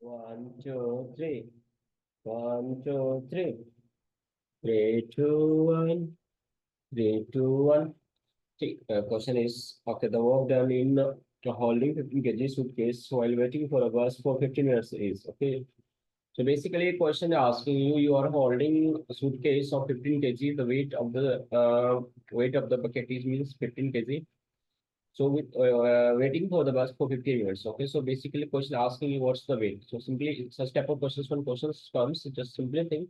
One, two, three. One, two, three. Three, two, one. Three, two, one. See, question is, okay, the work done in holding 15 kg suitcase while waiting for a bus for 15 minutes is, okay. So basically, a question asking you, you are holding a suitcase of 15 kg, the weight of the bucket is means 15 kg. So with waiting for the bus for 15 minutes. Okay. So basically question asking you what's the weight. So simply such type of questions when questions comes, just simply think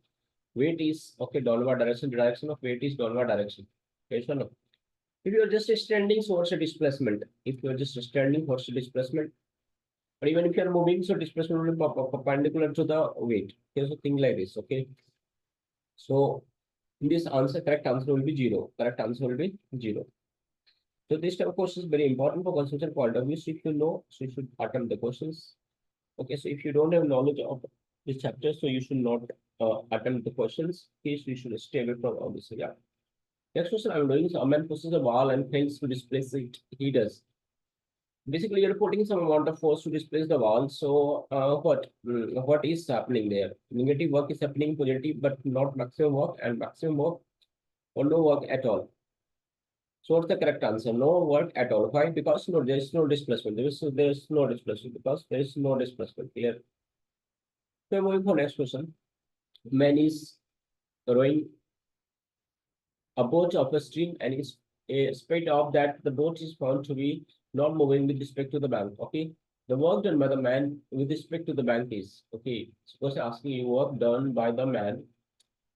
weight is okay, downward direction, direction of weight is downward direction. Okay, so no. If you are just standing, so what's the displacement? If you are just standing, what's the displacement? Or even if you are moving, so displacement will be perpendicular to the weight. Okay, so think like this. Okay. So in this answer, correct answer will be zero. Correct answer will be zero. So this type of question is very important for consumption point of view. So if you know, so you should attempt the questions. Okay, so if you don't have knowledge of this chapter, so you should not attempt the questions. Okay, so you should stay away from all this. Yeah. Next question I'm doing is a man pushes a wall and fails to displace it. He does. Basically, you're putting some amount of force to displace the wall. So what is happening there? Negative work is happening, positive, but not maximum work, and maximum work or no work at all. So what's the correct answer? No work at all. Why? Because no, there is no displacement. There is no displacement because there is no displacement. Clear? So moving for next question. Man is rowing a boat of a stream and is a spite of that the boat is found to be not moving with respect to the bank. Okay. The work done by the man with respect to the bank is okay. Suppose asking you work done by the man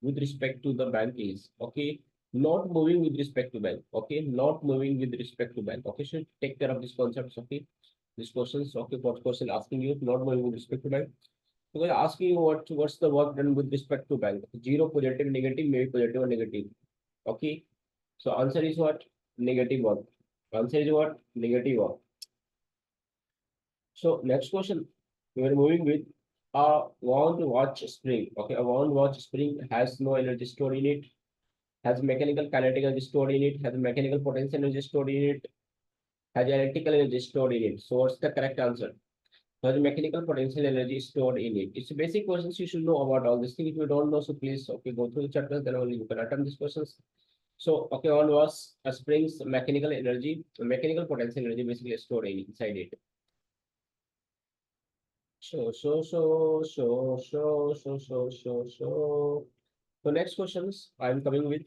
with respect to the bank is okay, not moving with respect to bank. Okay, not moving with respect to bank. Okay, so take care of these concepts. Okay, these questions. Okay, what question asking you not moving with respect to bank? So we're asking you what's the work done with respect to bank? Zero, positive, negative, maybe positive or negative. Okay, so answer is what? Negative work. Answer is what? Negative work. So next question, we are moving with a wound watch spring. Okay, a wound watch spring has no energy stored in it, has mechanical kinetic energy stored in it, has mechanical potential energy stored in it, has electrical energy stored in it. So what's the correct answer? Has mechanical potential energy stored in it? It's basic questions you should know about all these things. If you don't know, so please okay go through the chapters, then only you can attempt these questions. So okay, one was a spring's mechanical energy, mechanical potential energy basically stored inside it. So next questions I'm coming with.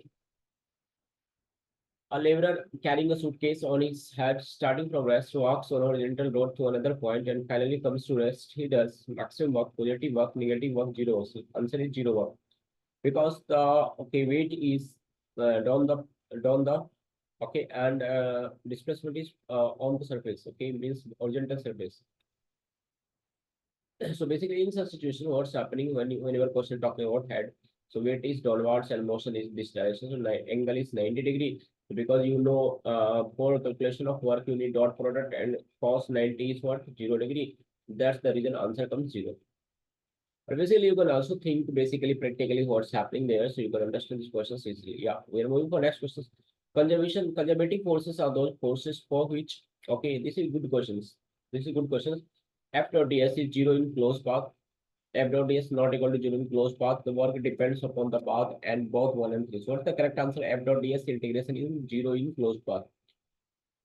A laborer carrying a suitcase on his head, starting from rest, walks on a horizontal road to another point and finally comes to rest. He does maximum work, positive work, negative work, zero. So answer is zero work because the okay weight is down the okay and displacement is on the surface. Okay, means horizontal surface. So basically, in such situation, what's happening when you are question talking about head? So weight is downwards and motion is this direction. So angle is 90 degree. So because you know for calculation of work you need dot product and cos 90 is what 0 degree. That's the reason answer comes zero. But basically, you can also think basically practically what's happening there, so you can understand these questions easily. Yeah, we are moving for next questions. Conservative forces are those forces for which okay, this is good questions. This is good questions. F dot ds is zero in closed path. F dot ds not equal to zero in closed path. The work depends upon the path and both one and three. So what's the correct answer? F dot ds integration is zero in closed path.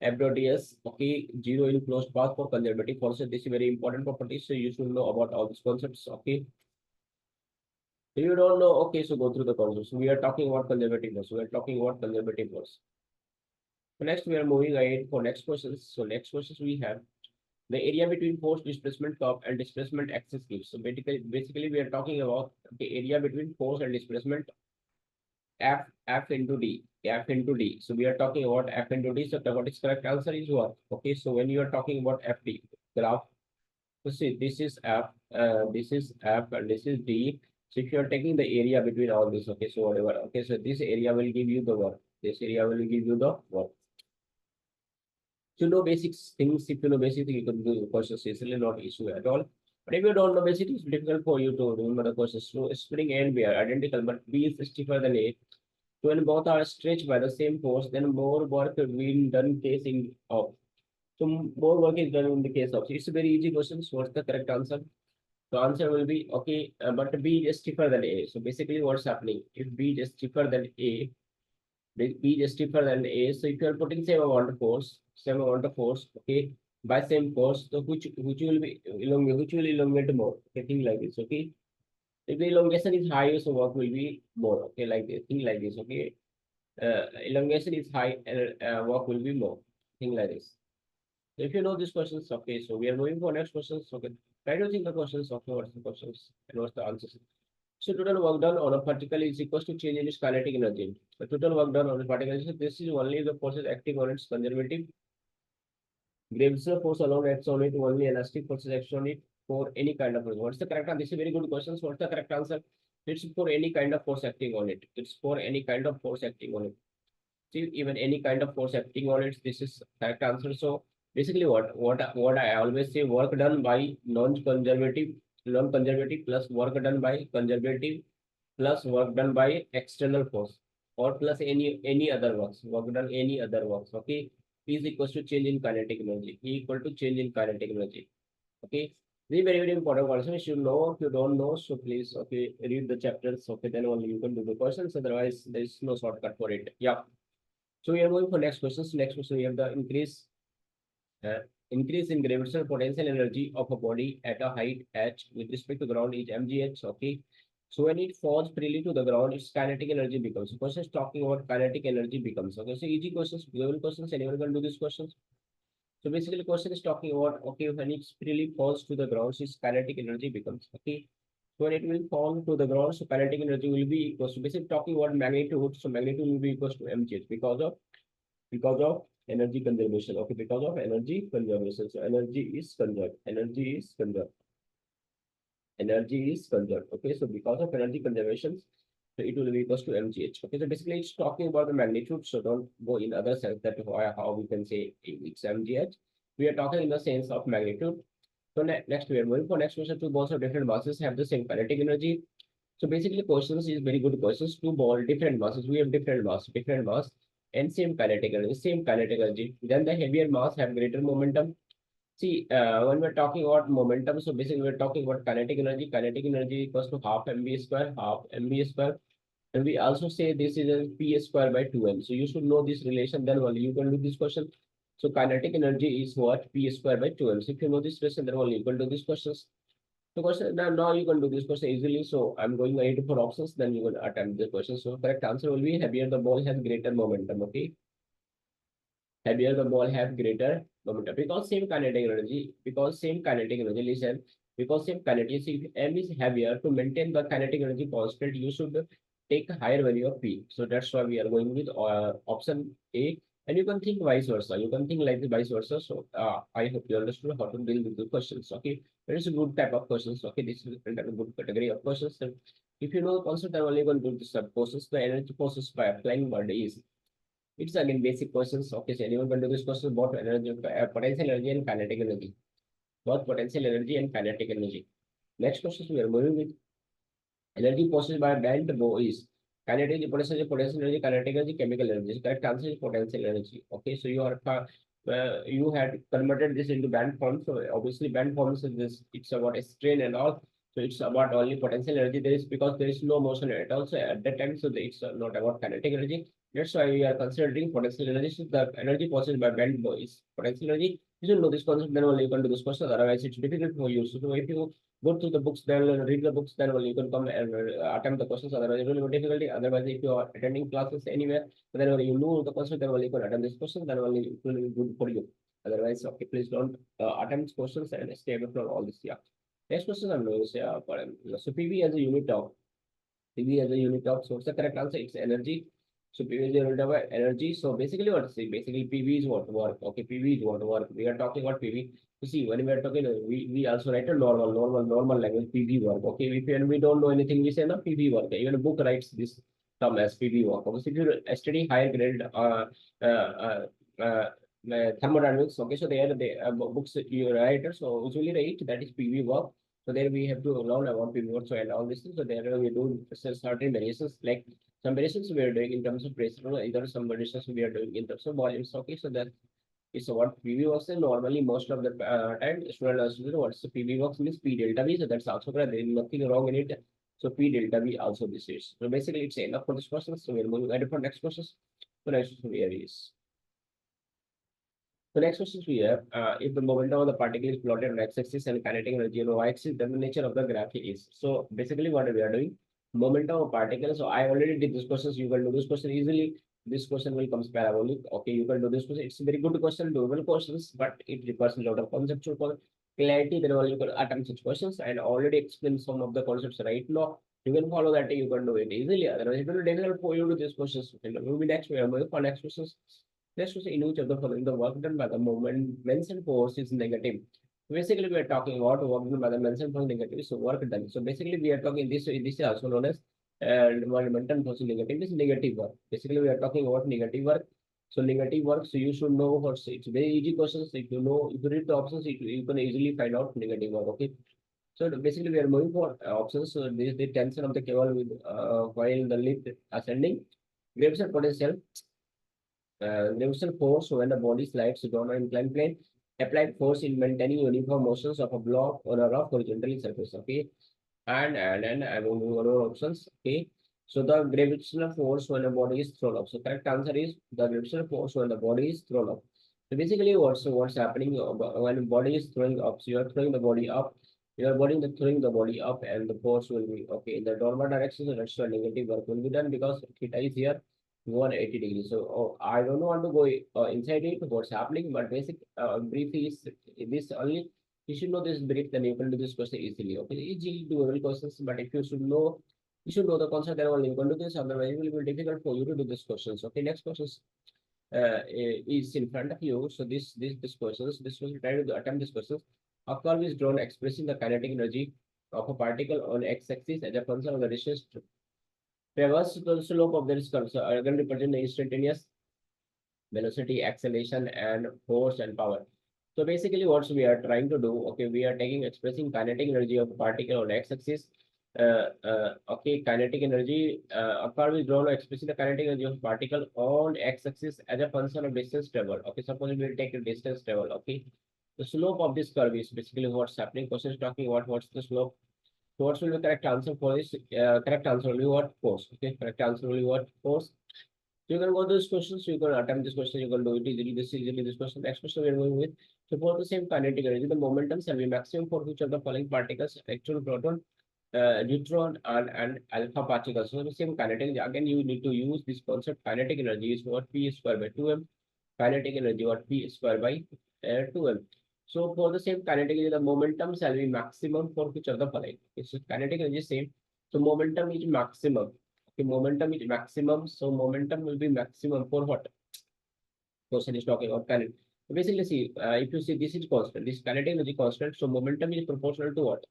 F dot ds okay, zero in closed path for conservative forces. This is very important property, so you should know about all these concepts. Okay. If you don't know, okay, so go through the concepts. We are talking about conservative force. We are talking about conservative force. So next, we are moving ahead for next questions. So next questions we have the area between force displacement curve and displacement axis gives. So basically we are talking about the area between force and displacement F into D. F into D. So we are talking about F into D. So what is correct answer is what? Okay, so when you are talking about FD graph, so see this is this is F, and this is D. So if you are taking the area between all this, okay, so whatever, okay, so this area will give you the work. This area will give you the work. So know basic things. If you know basic things, you can do the questions easily, not issue at all. But if you don't know basic, it's difficult for you to remember the questions. So spring A and B are identical, but B is stiffer than A. So when both are stretched by the same force, then more work will be done case in of. So more work is done in the case of. So it's a very easy question. So what's the correct answer? So answer will be okay, but B is stiffer than A. So basically what's happening? If B is stiffer than A, B is stiffer than A. So if you are putting same amount of force, okay, by same force, so which will be which will elongate more? Okay, thing like this, okay. If the elongation is high, so work will be more, okay, like this, thing like this, okay. Elongation is high and work will be more, thing like this. So if you know these questions, okay, so we are moving for next questions, okay. Try to think the questions, okay, what's the questions and what's the answers. So total work done on a particle is equal to change in its kinetic energy. The total work done on a particle, so this is only the forces acting on its conservative. Gravitational force alone acts on it, only elastic forces act on it for any kind of force. What's the correct answer? This is a very good question. So what's the correct answer? It's for any kind of force acting on it. It's for any kind of force acting on it. See, even any kind of force acting on it, this is correct answer. So basically what I always say, work done by non-conservative plus work done by conservative plus work done by external force or plus any other work done any other works. Okay, P is equals to change in kinetic energy. E equal to change in kinetic energy. Okay, this is very very important question. You should know. If you don't know, so please okay read the chapters. Okay, then only you can do the questions. Otherwise, there is no shortcut for it. Yeah. So we are moving for next questions. Next question we have the uh, increase in gravitational potential energy of a body at a height h with respect to ground is mgh. Okay. So when it falls freely to the ground, its kinetic energy becomes. So question is talking about kinetic energy becomes. Okay. So easy questions, level questions. Anyone can do these questions. So basically, the question is talking about okay when it freely falls to the ground, its kinetic energy becomes. Okay. So when it will fall to the ground, so kinetic energy will be equal. So basically talking about magnitude. So magnitude will be equal to mgh because of energy conservation. Okay, because of energy conservation. So energy is conserved. Energy is conserved. Okay, so because of energy conservation, so it will be equals to mgh. Okay, so basically it's talking about the magnitude. So don't go in other sense that how we can say it's mgh. We are talking in the sense of magnitude. So next we are moving for next question. Two balls of different masses have the same kinetic energy. So basically, questions is very good questions. Two ball, different masses. We have different mass, and same kinetic energy, Then the heavier mass have greater momentum. See, when we're talking about momentum, so basically we're talking about kinetic energy. Kinetic energy equals to half mv square. And we also say this is a p square by 2m. So you should know this relation, then only you can do this question. So kinetic energy is what? P square by 2m. So if you know this relation, then only you can do these questions. So question now you can do this question easily. So I'm going ahead for options, then you will attempt the question. So correct answer will be heavier the ball has greater momentum. Okay, heavier the ball have greater momentum because same kinetic energy. Listen, because same kinetic. See, if m is heavier, to maintain the kinetic energy constant, you should take a higher value of p. So that's why we are going with option A. And you can think vice versa. You can think like the vice versa. So I hope you understood how to deal with the questions. Okay, there is a good type of questions. Okay, this is a good category of questions. So if you know the concept, then only going to do the sub process. The energy process by applying word is it's again basic questions. Okay, so anyone can do this question about energy, potential energy and kinetic energy. Both potential energy and kinetic energy. Next question we are moving with energy possessed by band bow is kinetic potential energy, kinetic energy, chemical energy. Correct answer is potential energy. Okay, so you had converted this into band form. So obviously band forms is this. It's about a strain and all. So it's about only potential energy. There is because there is no motion at all. So at that time, so it's not about kinetic energy. That's why we are considering potential energy. So the energy possessed by band bow is potential energy. You should know this concept, then only you can do this question. Otherwise, it's difficult for you. So if you go through the books, then read the books, then only you can come and attempt the questions. Otherwise, it will be difficulty. Otherwise, if you are attending classes anywhere, then only you know the question, then only you can attempt this question, then only it will be good for you. Otherwise, okay, please don't attempt questions and stay away from all this. Yeah. Next question I'm going to say, so PV as a unit of PV as a unit of, so what's the correct answer? It's energy. So PV is a unit of energy. So basically what to say? Basically PV is what work. Okay, PV is what work. We are talking about PV. You see, when we are talking, we also write a normal language PV work. Okay, if we don't know anything, we say no PV work. Even a book writes this term as PV work. Okay, so if you study higher grade uh, uh, uh, thermodynamics, okay, so there the books you write, so usually write that is PV work. So there we have to learn about pivot and all this thing. So there we do certain variations, like some variations we are doing in terms of pressure, either some variations we are doing in terms of volumes. Okay, so that is what PV works. And normally most of the time student assume what's the PV works means P delta V. So that's also correct. There is nothing wrong in it. So P delta V also this is. So basically it's enough for this question. So we're moving ahead for next question. So next question here is. The next question we have, if the momentum of the particle is plotted on x-axis and kinetic energy on y-axis, then the nature of the graph is. So basically what we are doing, momentum of particle. So I already did this question. So you can do this question easily. This question will come parabolic. Okay, you can do this question. It's a very good question, doable questions, but it requires a lot of conceptual clarity. Then only you can attempt such questions and already explain some of the concepts right now. You can follow that. You can do it easily. Otherwise, it will be difficult for you to do these questions. Okay, maybe next we are moving for next questions. Let's just in which of the following the work done by the moment mentioned force is negative. Basically, we are talking about work done by the mentioned force negative. So work done. So basically, we are talking this. This is also known as momentum force negative. This is negative work. Basically, we are talking about negative work. So negative work. So you should know what. It's very easy questions. If you know, if you read the options, you can easily find out negative work. Okay. So basically, we are moving for options. So this is the tension of the cable with while the lift ascending. Gravitational potential gravitational force when the body slides down an inclined plane, applied force in maintaining uniform motions of a block on a rough horizontally surface. Okay, and I will move on options. Okay, so the gravitational force when a body is thrown up. So correct answer is the gravitational force when the body is thrown up. So basically, what's happening when body is throwing up? So you are throwing the body up. You are throwing the body up, and the force will be okay in the downward direction. So that's why negative work will be done because theta is here 180 degrees. So I don't want to go inside it, what's happening, but basic brief is this only. You should know this brief, then you can do this question easily. Okay, easy doable questions, but if you should know the concept, then only you can do this. Otherwise, it will be difficult for you to do these questions. Okay, next questions is in front of you. So this questions, this was try to attempt this questions. A curve is drawn expressing the kinetic energy of a particle on x-axis as a function of the distance traversed the slope of the curve. So are going to represent the instantaneous velocity, acceleration, and force and power. So basically, what we are trying to do, okay, we are taking expressing kinetic energy of a particle on x-axis. Okay, kinetic energy, a curve is drawn expressing the kinetic energy of a particle on x-axis as a function of distance traveled. Okay, suppose we will take a distance travel. Okay, the slope of this curve is basically what's happening. Question is talking about what's the slope. So what will be the correct answer for this? Correct answer will be what? Force. Okay, correct answer will be what? Force. So you can go to this question. So you can attempt this question. You can do it easily. This question. Next question we are going with. So for the same kinetic energy, the momentum shall be maximum for which of the following particles: electron, proton, neutron, and alpha particles. So the same kinetic energy. Again, you need to use this concept. Kinetic energy is what P square by 2m. Kinetic energy what P square by 2m. So for the same kinetic energy, the momentum shall be maximum for which of the following. It's kinetic energy same. So momentum is maximum. Okay, momentum is maximum. So momentum will be maximum for what? Question is talking about kinetic. So basically, see, if you see this is constant, this kinetic energy constant. So momentum is proportional to what?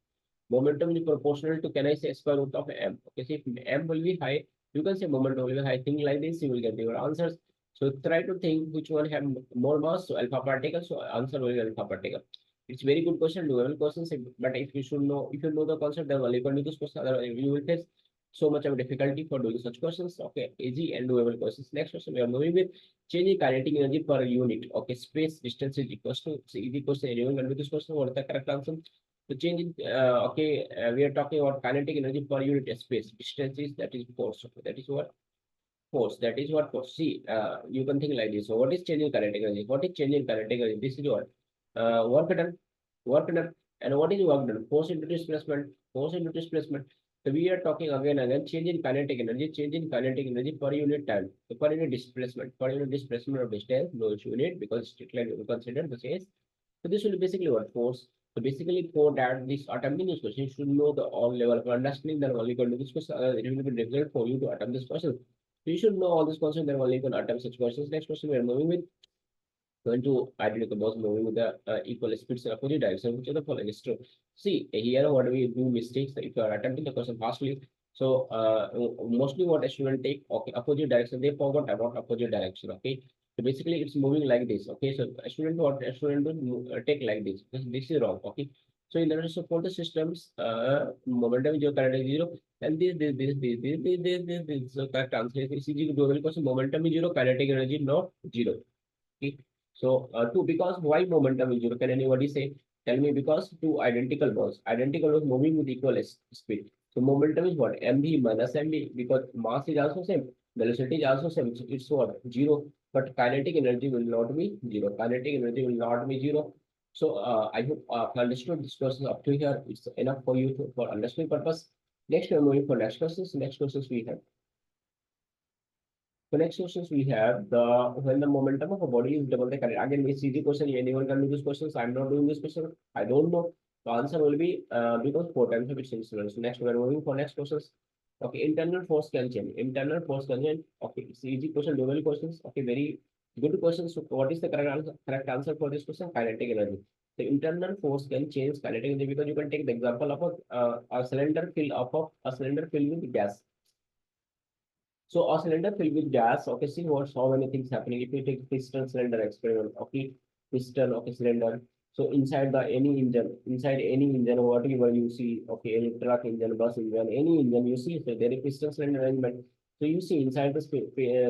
Momentum is proportional to, can I say, square root of m? Okay, so if m will be high, you can say momentum will be high. Think like this, you will get your answers. So try to think which one have more mass. So alpha particle. So answer will be alpha particle. It's very good question, doable questions. But if you should know, if you know the concept, then only you can do this question. Otherwise, you will face so much of difficulty for doing such questions. Okay, easy and doable questions. Next question we are moving with changing kinetic energy per unit. Okay, space distance is equals to. So easy question. Anyone can do this question. What is the correct answer? The change in okay, we are talking about kinetic energy per unit space. Distance is that is force. Okay, that is what force. That is what force. See, you can think like this. So what is changing kinetic energy? What is changing kinetic energy? This is what work done, work done, and what is work done? Force into displacement, force into displacement. So we are talking again and again changing kinetic energy per unit time, so per unit displacement of distance, no unit because strictly we consider the case. So this will be basically what force. So basically for that, this attempting this question, you should know the all level of understanding, then only you can do this question. It will be difficult for you to attempt this question. So you should know all these questions, then only you can attempt such questions. Next question we are moving with. Going to identify the boss moving with the equal speeds in opposite direction, which are the following is true. See here what we do mistakes if you are attempting the question fastly. So mostly what a student take, okay, opposite direction, they forgot about opposite direction. Okay, so basically it's moving like this. Okay, so a student will take like this. This is wrong. Okay, so in order to support the systems, momentum is your current is zero, and this. So correct answer is easy to do because momentum is zero, kinetic energy not zero. Okay. So two, because why momentum is zero? Can anybody say? Tell me, because two identical balls moving with equal speed. So momentum is what? Mv minus mv, because mass is also same, velocity is also same. So it's what? Zero. But kinetic energy will not be zero. Kinetic energy will not be zero. So I hope you understood this process up to here. It's enough for you to, for understanding purpose. Next, we are moving for next questions. Next questions we have. The next questions we have, the when the momentum of a body is double the current. Again, it's easy question. Anyone can do this questions. I'm not doing this question. I don't know. The answer will be because four times of its instruments. So next, we are moving for next questions. Okay, internal force can change. Internal force can change. Okay, it's easy question, double questions. Okay, very good questions. So what is the correct answer for this question? Kinetic energy. The internal force can change kinetic energy, because you can take the example of a cylinder filled up of a cylinder filled with gas. So a cylinder filled with gas, okay, see what how many things happening. If you take piston cylinder experiment, okay, piston, okay, cylinder. So inside any engine, whatever you see, okay, any truck engine, bus engine, any engine you see, so there is piston cylinder arrangement. So you see inside the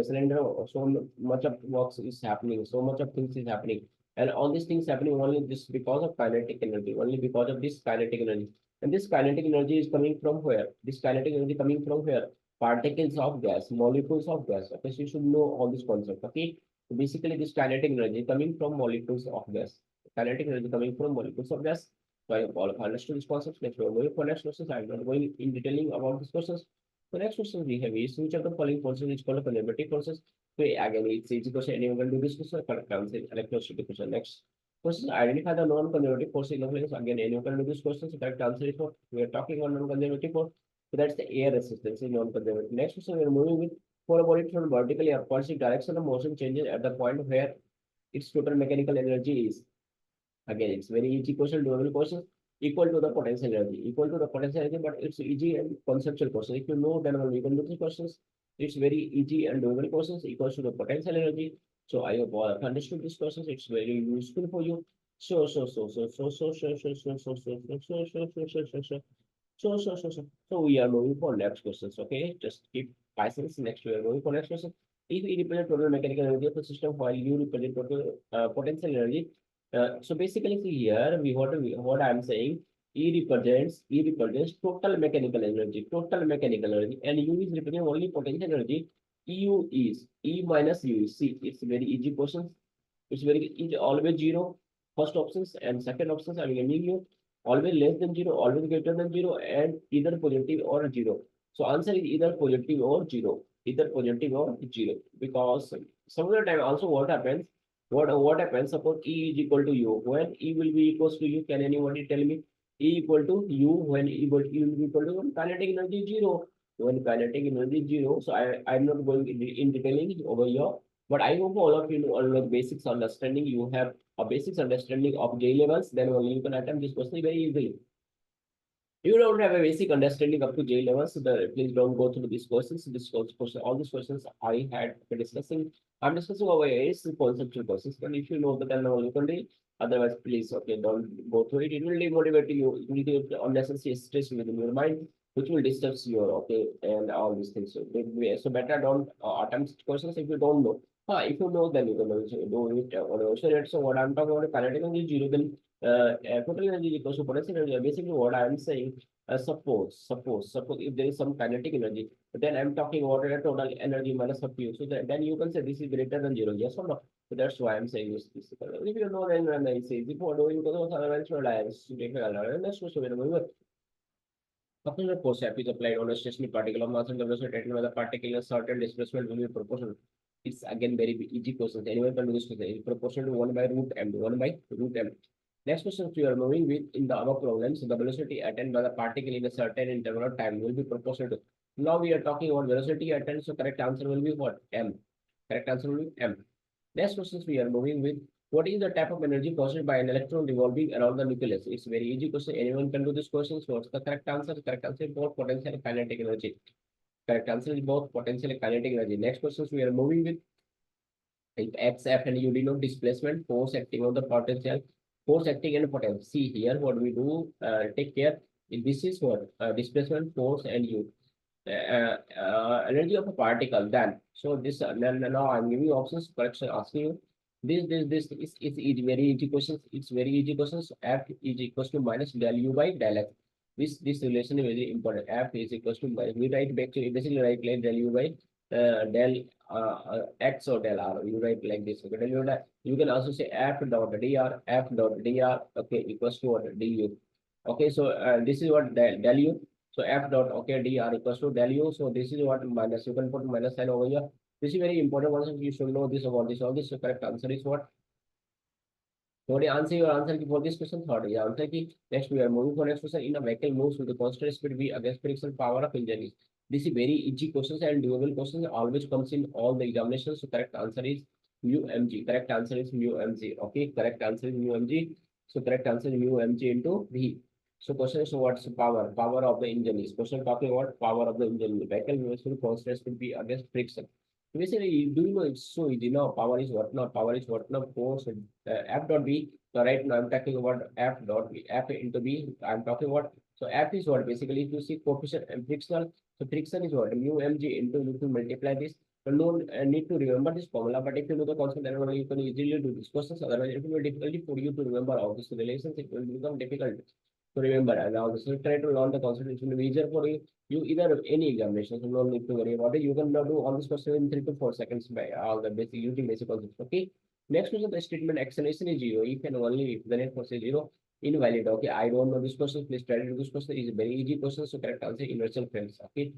cylinder, so much of works is happening, so much of things is happening, and all these things happening only just because of kinetic energy, only because of this kinetic energy. And this kinetic energy is coming from where? This kinetic energy coming from where? Particles of gas, molecules of gas. Okay, so you should know all this concept. Okay, so basically this kinetic energy coming from molecules of gas. Kinetic energy coming from molecules of gas. So I all have understood this concept. Next, we're going for next questions. I'm not going in detailing about these questions. The next question we have is, which of the following forces is called a conservative forces? So again, it's easy question. Anyone can do this question. Correct answer, electrostatic question. Next question, identify the non-conservative force in the place. Again, anyone can do this question. So correct answer is what we are talking on non-conservative force. So that's the air resistance in non-conservative. Next question, we are moving with, for a body thrown vertically upwards, the direction of motion changes at the point where its total mechanical energy is. Again, it's very easy question, doable question, equal to the potential energy, equal to the potential energy, but it's easy and conceptual question. If you know, then only you can do these questions. It's very easy and doable questions, equals to the potential energy. So I hope all have understood these questions. It's very useful for you. So we are moving for next questions. Okay, just keep patience. Next, we are moving for next question. If E represent total mechanical energy of the system, while U represent total potential energy. So basically, see here, what I'm saying, E represents total mechanical energy, and U is representing only potential energy. EU is E minus U. See, it's very easy question. It's very easy, always zero. First options and second options I'm giving you, always less than zero, always greater than zero, and either positive or zero. So answer is either positive or zero, either positive or zero. Because some of the time also what happens, what happens? Suppose E is equal to U. When E will be equals to U, can anybody tell me? E equal to U, when E will be equal to kinetic energy is zero. When kinetic energy is zero, so I'm not going in detailing over here. But I hope all of you know all the basics understanding. You have a basics understanding of J levels, then only you can attempt this question very easily. You don't have a basic understanding up to J level, so please don't go through these questions. All these questions I had been discussing. I'm discussing over here is conceptual questions. And if you know that, then only you can read. Otherwise, please, okay, don't go through it. It will demotivate you. It will give unnecessary stress within your mind, which will disturb your, okay, and all these things. So better don't attempt questions if you don't know. If you know, then you can also do it on your own. So what I'm talking about, kinetic energy is zero, then total energy is equals to potential energy. Basically, what I'm saying, suppose if there is some kinetic energy, then I'm talking about a total energy minus of Q. So then you can say this is greater than zero. Yes or no? So that's why I'm saying this. If you know, then I say before doing because otherwise no lives. Let's go to the concept is applied on a stationary particle of mass and velocity taken by the particle in a certain displacement will be proportional. It's again very easy question. Anyone can do this question. It's proportional to 1 by root m. 1 by root m. Next question, we are moving with in the above problems, the velocity attained by the particle in a certain interval of time will be proportional to. Now we are talking about velocity attained, so correct answer will be what? M. Correct answer will be M. Next questions we are moving with. What is the type of energy caused by an electron revolving around the nucleus? It's very easy question. Anyone can do this question. So what's the correct answer? Correct answer is both potential and kinetic energy. Correct answer is both potential and kinetic energy. Next questions we are moving with. If X, F, and U denote displacement, force acting on the potential, force acting and potential. See here what we do. Take care. This is what displacement, force, and U. Energy of a particle. Then so this now I'm giving you options. Correction asking you This is very easy questions. It's very easy questions. F is equals to minus del U by del X. This relation is very important. F is equals to we write back to basically write like del U by del X or del R. You write like this. Okay, del U dot, you can also say F dot dr, F dot dr, okay, equals to what, du. Okay, so this is what del U. So F dot, okay, dr equals to del U. So this is what minus. You can put minus sign over here. This is very important. Once you should know this about this. All this. So correct answer is what? So the answer, your answer for this question, third. The answer key. Next we are moving for next question. In a vehicle moves with the constant speed v against friction power of engine is. This is very easy questions and doable questions. Always comes in all the examinations. So correct answer is mu mg. Correct answer is mu mg. Okay. Correct answer is mu mg. So correct answer is mu mg into v. So question is what's power? Power of the engine is. Question talking about power of the engine. Vehicle moves with constant speed v against friction. Basically, do you know it's so easy now? Power is what now? Power is what now? Force F dot B. So right now I'm talking about F dot B. F into B. I'm talking about, so F is what basically if you see coefficient and frictional. So friction is what mu mg into, you can multiply this. So no need to remember this formula, but if you know the concept, then only you can easily do this questions. Otherwise, it will be difficult for you to remember all these relations. It will become difficult to remember. And now, so try to learn the concept. It will be easier for you. You either any examination, so no need to worry about it. You can now do all this question in 3 to 4 seconds by all the basic using basic concepts. Okay. Next question, the statement acceleration is zero. If and only if the net force is zero, invalid. Okay, I don't know this question. Please try to do this question. Is a very easy question. So correct answer inertial frames. Okay,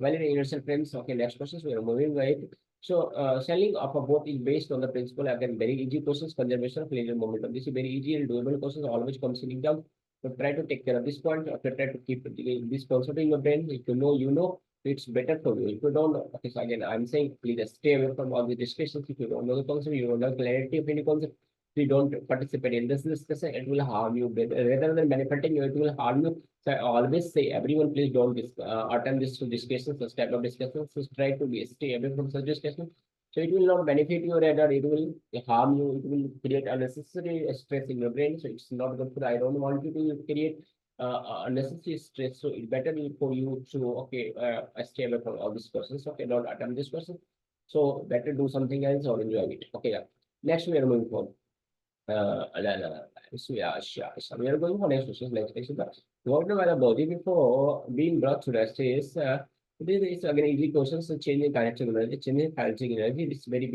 valid inertial frames. Okay, next questions we are moving right. So selling of a boat is based on the principle, again very easy questions. Conservation of linear momentum. This is very easy and doable questions. Always comes in exam. So try to take care of this point. Or try to keep this concept in your brain. If you know, you know. It's better for you. If you don't know, okay, so again, I'm saying please stay away from all the discussions. If you don't know the concept, you don't have clarity of any concept, you don't participate in this discussion, it will harm you. Rather than benefiting you, it will harm you. So I always say, everyone, please don't attend this discussions, this type of discussions. So try to stay away from such discussions. So it will not benefit you, rather it will harm you. It will create unnecessary stress in your brain. So it's not good for. I don't want you to create unnecessary stress. So it's better for you to stay away from all these questions. Okay, don't attempt this question. So better do something else or enjoy it. Okay, yeah. Next we are moving forward. La, la, la. So yeah, sure. So we are going for next question. Next question. What by the body before being brought to rest is this is again easy questions. So changing kinetic energy, changing kinetic energy. This is very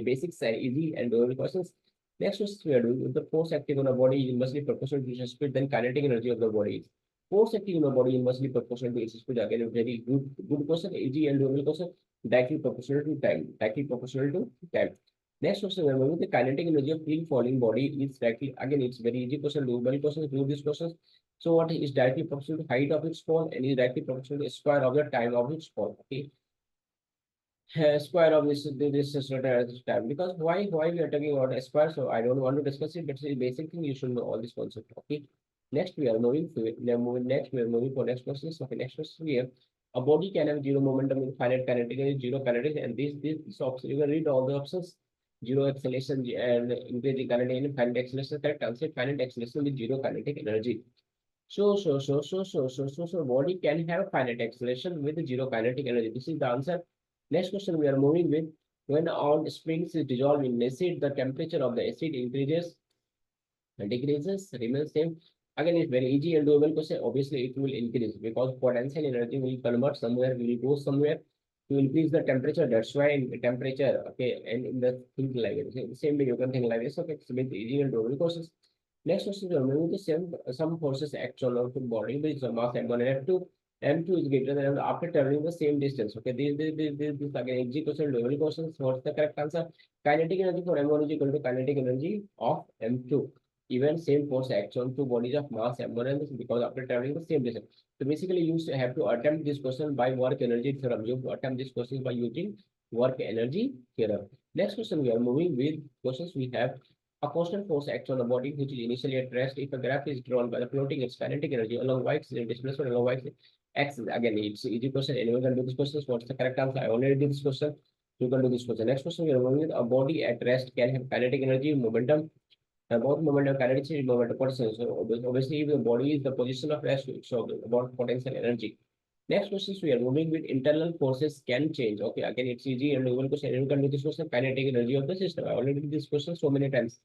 basic, easy and doable questions. Next question we are doing with the force acting on a body is inversely proportional to its speed, then kinetic energy of the body is. Force acting on a body inversely proportional to its speed. Again, a very good question, easy and doable question. Directly proportional to time. Directly proportional to time. Next question, remember the kinetic energy of free falling body is directly, again, it's very easy question, doable question, do these questions. So what is directly proportional to height of its fall and is directly proportional to square of the time of its fall. Okay. Square of this is written as time, because why we are talking about a square, so I don't want to discuss it, but it's a basic thing, you should know all this concept. Okay. Next we are moving to it. Now moving next, we are moving for next question. So okay, next question we have a body can have zero momentum with finite kinetic energy, zero kinetic, and this option you can read all the options. Zero acceleration and increasing kinetic energy, finite acceleration. Correct answer, finite acceleration with zero kinetic energy. So body can have finite acceleration with zero kinetic energy. This is the answer. Next question we are moving with, when all springs is dissolved in acid, the temperature of the acid increases and decreases, remains same. Again, it's very easy and doable question. Obviously, it will increase because potential energy will convert somewhere, will go somewhere to increase the temperature. That's why in the temperature, okay, and in the thing like it. Same way you can think like this. Okay, it's a bit easy and doable questions. Next question is remember the same some forces act on our body with the mass M1 and F2. M2 is greater than after traveling the same distance. Okay, this again easy question, level questions. What's the correct answer? Kinetic energy for M1 is equal to kinetic energy of M2. Even same force acts on two bodies of mass M1 and this because after traveling the same distance. So basically, you have to attempt this question by work energy theorem. You have to attempt this question by using work energy theorem. Next question we are moving with questions we have. A constant force acts on a body which is initially at rest. If a graph is drawn by the plotting its kinetic energy along y-axis and displacement along y-axis, again, it's easy question. Anyone can do this question. What's the correct answer? I already did this question. You can do this question. Next question we are moving with, a body at rest can have kinetic energy, momentum, both momentum, kinetic energy, momentum, potential. So obviously, if the body is the position of rest, so about potential energy. Next question, we are moving with internal forces can change. Okay, again, it's easy and one question. You can do this question, kinetic energy of the system. I already did this question so many times.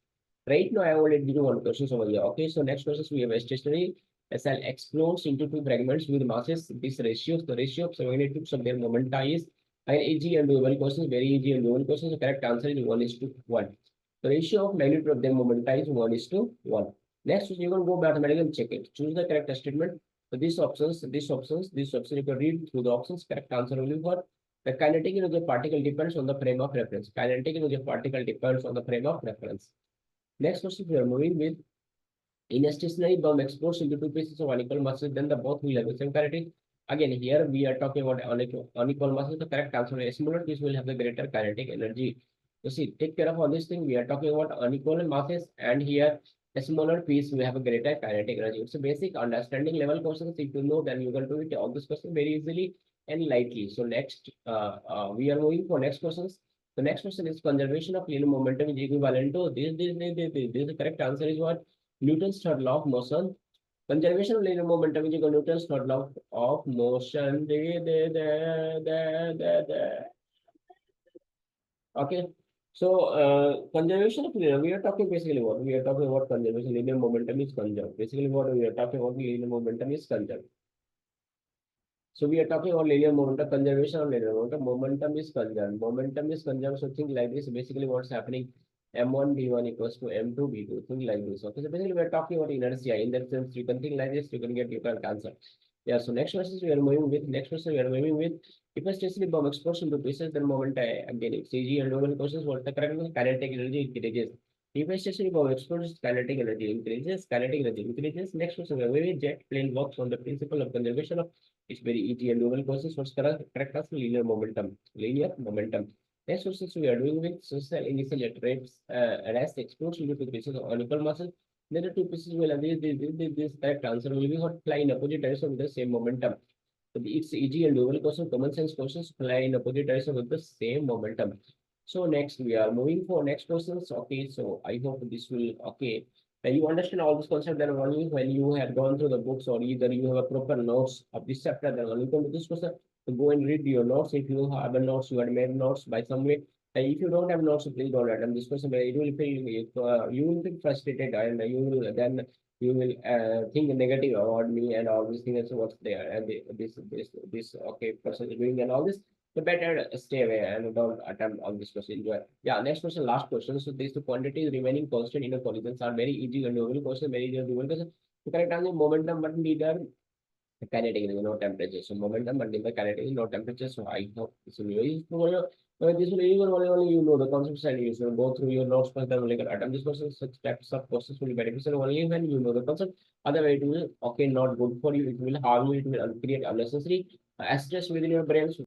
Right now, I already did one question over here. Okay, so next question, we have a stationary SL explodes into two fragments with masses. This ratio, the ratio of magnitudes of their momenta is an easy and doable question, very easy and doable question. The correct answer is 1:1. The ratio of magnitude of their momenta is 1:1. Next, you can go mathematical and check it. Choose the correct statement. So these options, you can read through the options. Correct answer will be what? The kinetic energy of the particle depends on the frame of reference. Kinetic energy of the particle depends on the frame of reference. Next question we are moving with. In a stationary bomb explodes into two pieces of unequal masses, then the both will have the same kinetic. Again, here we are talking about unequal masses. The correct answer is similar piece will have the greater kinetic energy. So see, take care of all this thing. We are talking about unequal masses, and here a smaller piece will have a greater kinetic energy. It's a basic understanding level questions. If you know, then you can do it all this question very easily and lightly. So next, we are moving for next questions. The next question is conservation of linear momentum is equivalent to this. The correct answer is what? Newton's third law of motion. Conservation of linear momentum is equal to Newton's third law of motion. Okay. So, conservation of linear, we are talking basically what? We are talking about conservation. Linear momentum is conserved. Basically, what we are talking about, linear momentum is conserved. So we are talking about linear momentum, conservation of linear momentum. Momentum is conserved. Momentum is conserved. So think like this. Basically, what's happening? M1 D1 equals to M2 B2. Think like this. Okay. So basically, we are talking about inertia. In that sense, you can think like this. You can get your correct answer. Yeah. So next question we are moving with. Next question we are moving with. If a stationary bomb explodes into pieces, then moment again it's easy and normal questions. What the correct kinetic energy increases. If a stationary bomb explodes, kinetic energy increases. Kinetic energy increases. Next question: where jet plane works on the principle of conservation of. It's very easy and novel questions. What's correct as linear momentum? Linear momentum. Next questions we are doing with social initial rates as explodes into two pieces of unequal masses. Then the two pieces will have this correct answer will be what fly in opposite direction with the same momentum. So it's easy and novel question. Common sense questions fly in opposite direction with the same momentum. So next we are moving for next questions. Okay, so I hope this will okay. And you understand all this concept, then only when you have gone through the books or either you have a proper notes of this chapter, then only come to this question to go and read your notes. If you have a notes, you had made notes by some way. And if you don't have notes, please don't attempt this question. But it will feel you will feel frustrated and you will then you will think negative about me and all these things. So what's there and this okay person is doing and all this. So better stay away and don't attempt all this question. Yeah, next question, last question. So these two quantities remaining constant in a collisions are very easy and doable question, very easy and doable question. The correct answer momentum, but neither kinetic energy, no temperature. So momentum, but neither kinetic energy, no temperature. So I hope this will be very useful for you. This will even only you know the concepts and you should go through your notes first, then only can attempt this question. Such types of questions will be beneficial only when you know the concept. Otherwise, it will okay not good for you. It will harm you. It will create unnecessary stress within your brain. So